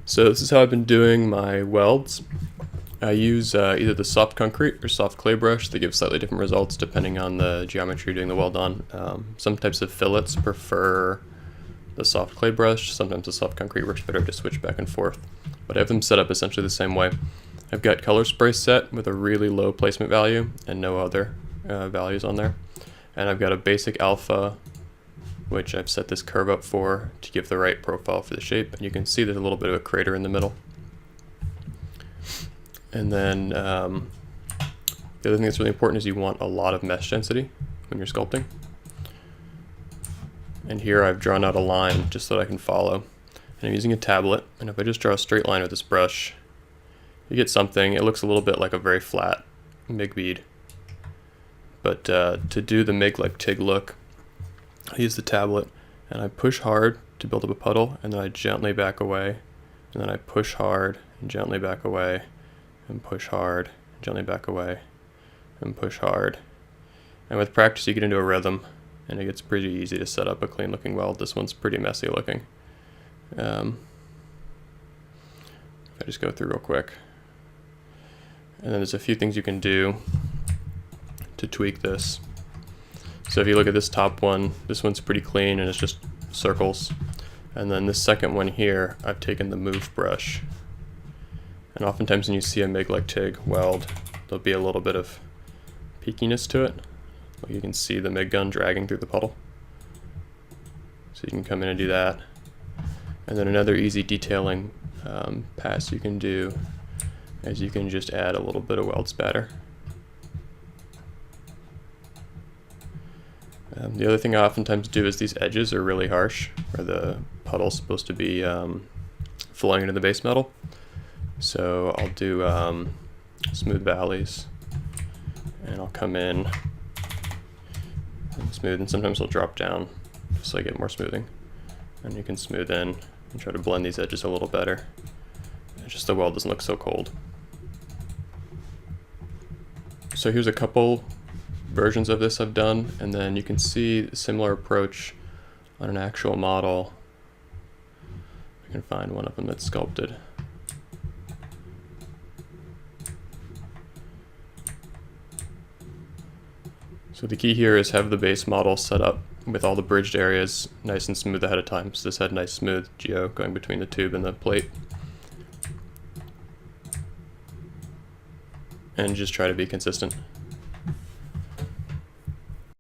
So this is how I've been doing my welds. I use either the soft concrete or soft clay brush. They give slightly different results depending on the geometry you're doing the weld on. Some types of fillets prefer the soft clay brush. Sometimes the soft concrete works better to switch back and forth. But I have them set up essentially the same way. I've got color spray set with a really low placement value and no other values on there. And I've got a basic alpha, which I've set this curve up for to give the right profile for the shape. And you can see there's a little bit of a crater in the middle. And then the other thing that's really important is you want a lot of mesh density when you're sculpting. And here I've drawn out a line just so that I can follow. And I'm using a tablet, and if I just draw a straight line with this brush, you get something. It looks a little bit like a very flat MIG bead. But to do the MIG like TIG look, I use the tablet and I push hard to build up a puddle, and then I gently back away, and then I push hard and gently back away, and push hard, and gently back away, and push hard. And with practice you get into a rhythm, and it gets pretty easy to set up a clean looking weld. This one's pretty messy looking. If I just go through real quick. And then there's a few things you can do to tweak this. So if you look at this top one, this one's pretty clean and it's just circles. And then this second one here, I've taken the move brush. And oftentimes when you see a MIG like TIG weld, there'll be a little bit of peakiness to it. Like you can see the MIG gun dragging through the puddle. So you can come in and do that. And then another easy detailing pass you can do is you can just add a little bit of weld spatter. The other thing I oftentimes do is these edges are really harsh, where the puddle's supposed to be flowing into the base metal. So I'll do smooth valleys, and I'll come in and smooth, and sometimes I'll drop down just so I get more smoothing. And you can smooth in and try to blend these edges a little better. It's just the weld doesn't look so cold. So here's a couple versions of this I've done, and then you can see a similar approach on an actual model. I can find one of them that's sculpted. So the key here is have the base model set up with all the bridged areas nice and smooth ahead of time. So this had nice smooth geo going between the tube and the plate. And just try to be consistent.